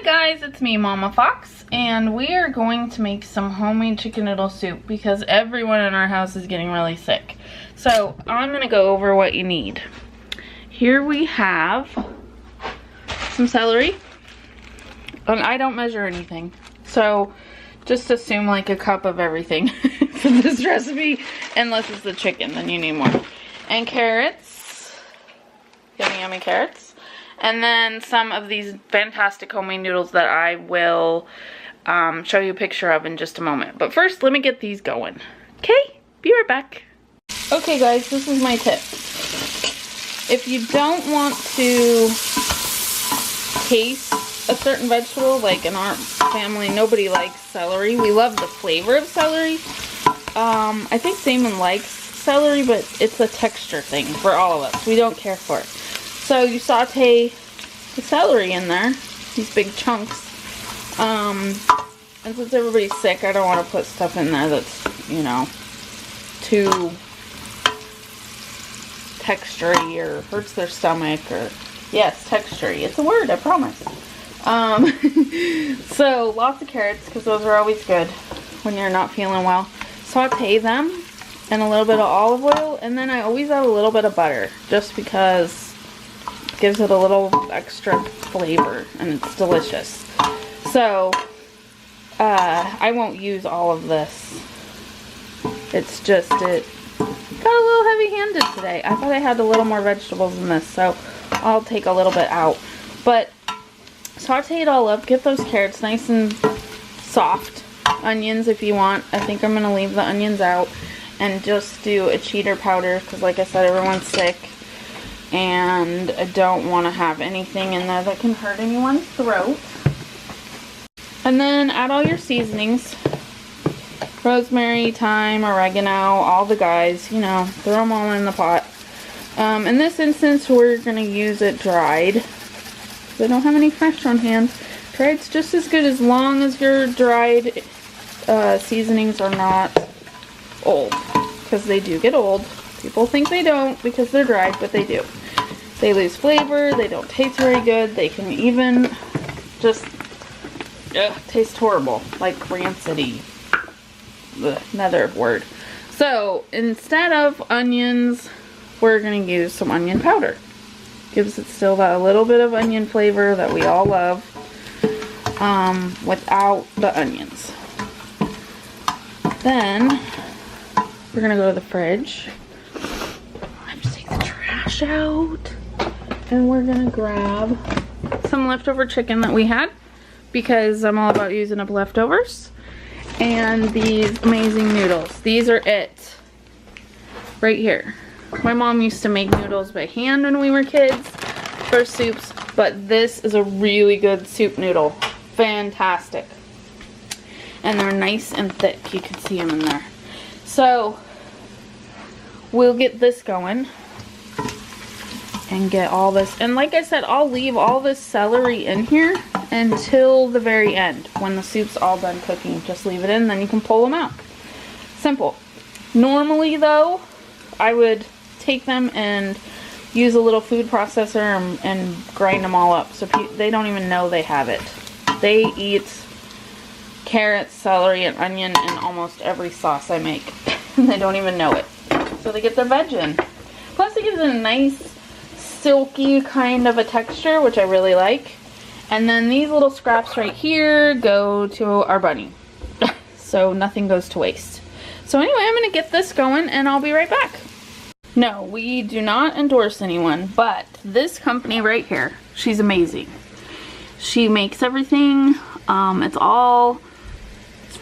Hi guys, it's me, Mama Fox, and we are going to make some homemade chicken noodle soup because everyone in our house is getting really sick. So I'm gonna go over what you need. Here we have some celery, and I don't measure anything, so just assume like a cup of everything for this recipe, unless it's the chicken, then you need more. And carrots, yummy carrots. And then some of these fantastic homemade noodles that I will show you a picture of in just a moment. But first, let me get these going. Okay, be right back. Okay guys, this is my tip. If you don't want to taste a certain vegetable, like in our family, nobody likes celery. We love the flavor of celery. I think Damon likes celery, but it's a texture thing for all of us. We don't care for it. So you saute the celery in there, these big chunks. And since everybody's sick, I don't want to put stuff in there that's, you know, too textury or hurts their stomach, or, yes, textury. It's a word, I promise. So lots of carrots, because those are always good when you're not feeling well. Saute them in a little bit of olive oil, and then I always add a little bit of butter, just because gives it a little extra flavor and it's delicious. So I won't use all of this. It's just, it got a little heavy-handed today. I thought I had a little more vegetables in this, so I'll take a little bit out. But saute it all up, get those carrots nice and soft. Onions if you want. I think I'm gonna leave the onions out and just do a cheddar powder, because like I said, everyone's sick. And I don't want to have anything in there that can hurt anyone's throat. And then add all your seasonings. Rosemary, thyme, oregano, all the guys, you know, throw them all in the pot. In this instance, we're going to use it dried. I don't have any fresh on hand. Dried's just as good as long as your dried seasonings are not old. Because they do get old. People think they don't because they're dried, but they do. They lose flavor, they don't taste very good, they can even just taste horrible, like rancidy. Another word. So instead of onions, we're going to use some onion powder. Gives it still that little bit of onion flavor that we all love, without the onions. Then we're going to go to the fridge. Out, and we're gonna grab some leftover chicken that we had, because I'm all about using up leftovers, and these amazing noodles. These are it right here. My mom used to make noodles by hand when we were kids for soups, but this is a really good soup noodle. Fantastic. And they're nice and thick. You can see them in there. So we'll get this going and get all this, and like I said, I'll leave all this celery in here until the very end when the soup's all done cooking. Just leave it in, then you can pull them out. Simple. Normally though, I would take them and use a little food processor and grind them all up so they don't even know they have it. They eat carrots, celery, and onion in almost every sauce I make and they don't even know it, so they get their veg in. Plus it gives it a nice silky kind of a texture, which I really like. And then these little scraps right here go to our bunny. So nothing goes to waste. So anyway, I'm going to get this going and I'll be right back. No, we do not endorse anyone, but this company right here, she's amazing. She makes everything. It's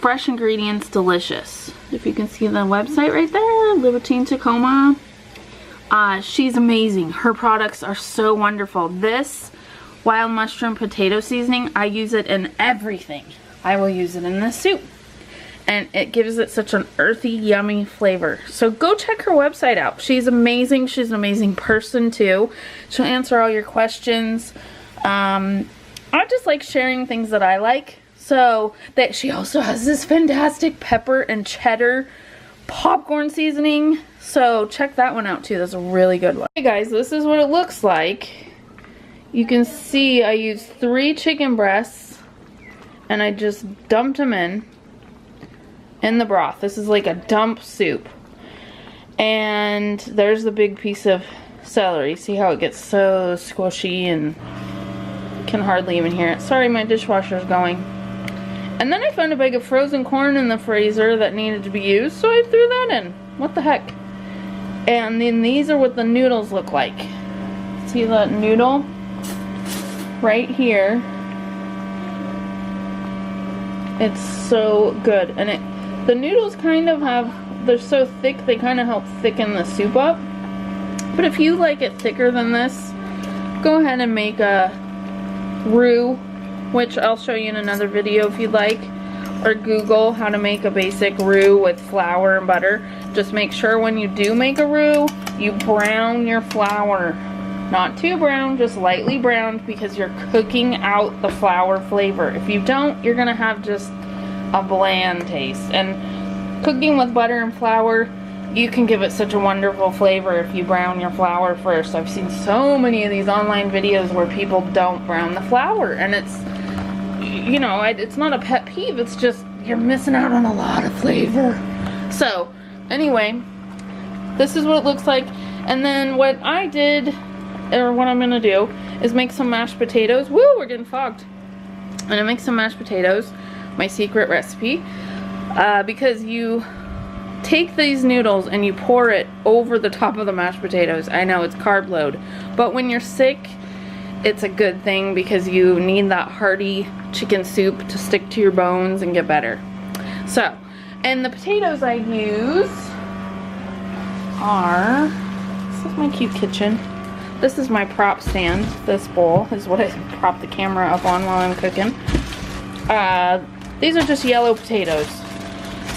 fresh ingredients, delicious. If you can see the website right there, Libertine Tacoma. She's amazing. Her products are so wonderful. This wild mushroom potato seasoning, I use it in everything. I will use it in this soup. And it gives it such an earthy, yummy flavor. So go check her website out. She's amazing. She's an amazing person too. She'll answer all your questions. I just like sharing things that I like. So that she also has this fantastic pepper and cheddar popcorn seasoning. So check that one out too. That's a really good one. Hey guys, this is what it looks like. You can see I used 3 chicken breasts and I just dumped them in the broth. This is like a dump soup. And there's the big piece of celery. See how it gets so squishy and can hardly even hear it. Sorry, my dishwasher's going. And then I found a bag of frozen corn in the freezer that needed to be used, so I threw that in. What the heck? And then these are what the noodles look like. See that noodle? Right here. It's so good. And the noodles kind of have, they're so thick, they kind of help thicken the soup up. But if you like it thicker than this, go ahead and make a roux, which I'll show you in another video if you'd like. Or Google how to make a basic roux with flour and butter. Just make sure when you do make a roux, you brown your flour. Not too brown, just lightly browned, because you're cooking out the flour flavor. If you don't, you're gonna have just a bland taste. And cooking with butter and flour, you can give it such a wonderful flavor if you brown your flour first. I've seen so many of these online videos where people don't brown the flour, and it's, you know, it's not a pet peeve, it's just you're missing out on a lot of flavor. So anyway, this is what it looks like. And then what I did, or what I'm gonna do, is make some mashed potatoes. Woo, we're getting fogged. I'm gonna make some mashed potatoes, my secret recipe, because you take these noodles and you pour it over the top of the mashed potatoes. I know it's carb load, but when you're sick, it's a good thing because you need that hearty chicken soup to stick to your bones and get better. So, and the potatoes I use are, this is my cute kitchen. This is my prop stand. This bowl is what I prop the camera up on while I'm cooking. These are just yellow potatoes.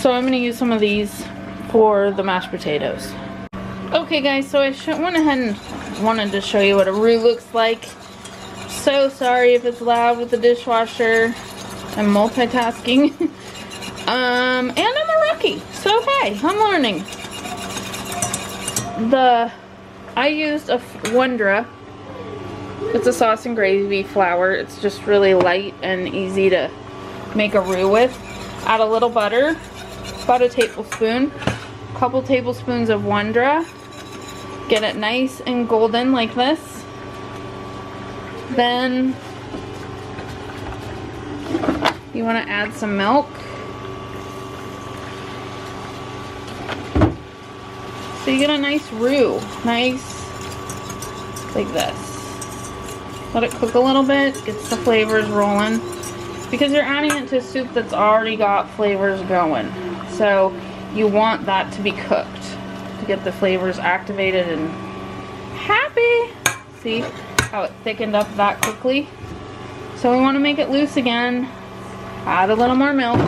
So I'm gonna use some of these for the mashed potatoes. Okay guys, so I went ahead and wanted to show you what a roux looks like. So sorry if it's loud with the dishwasher. I'm multitasking. And I'm a rookie, so hey, I'm learning. I used a Wondra. It's a sauce and gravy flour. It's just really light and easy to make a roux with. Add a little butter, about a tablespoon, a couple tablespoons of Wondra. Get it nice and golden like this. Then you want to add some milk. So you get a nice roux, nice like this. Let it cook a little bit, gets the flavors rolling, because you're adding it to a soup that's already got flavors going. So you want that to be cooked to get the flavors activated and happy. See how it thickened up that quickly? So we want to make it loose again. Add a little more milk.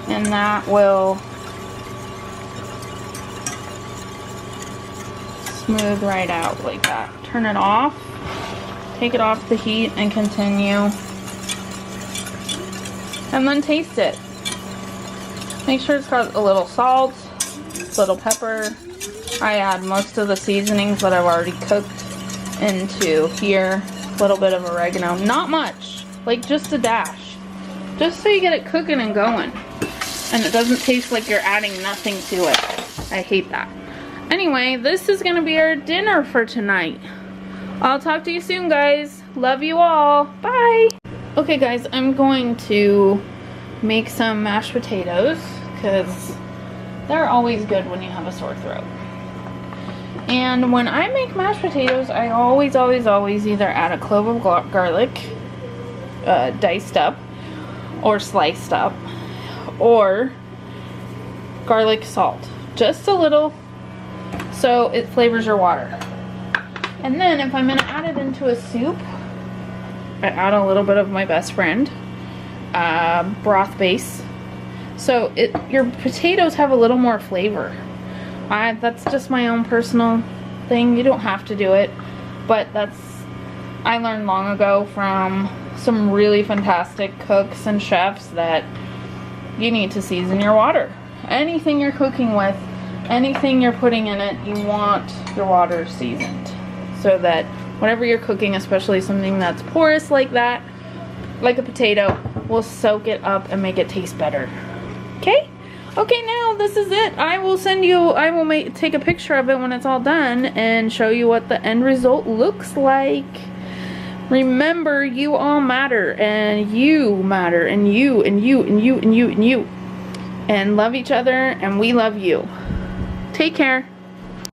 And that will smooth right out like that. Turn it off. Take it off the heat and continue. And then taste it. Make sure it's got a little salt, a little pepper. I add most of the seasonings that I've already cooked into here. A little bit of oregano. Not much. Like just a dash. Just so you get it cooking and going. And it doesn't taste like you're adding nothing to it. I hate that. Anyway, this is going to be our dinner for tonight. I'll talk to you soon, guys. Love you all. Bye. Okay, guys, I'm going to make some mashed potatoes because they're always good when you have a sore throat. And when I make mashed potatoes, I always either add a clove of garlic, diced up or sliced up, or garlic salt, just a little, so it flavors your water. And then if I'm going to add it into a soup, I add a little bit of my best friend broth base, so your potatoes have a little more flavor. That's just my own personal thing. You don't have to do it, but I learned long ago from some really fantastic cooks and chefs that you need to season your water. Anything you're cooking with, anything you're putting in it, you want your water seasoned. So that whatever you're cooking, especially something that's porous like that, like a potato, will soak it up and make it taste better. Okay? Okay, now this is it. I will send you, I will take a picture of it when it's all done and show you what the end result looks like. Remember, you all matter, and you matter, and you, and you, and you, and you, and you. And love each other, and we love you. Take care.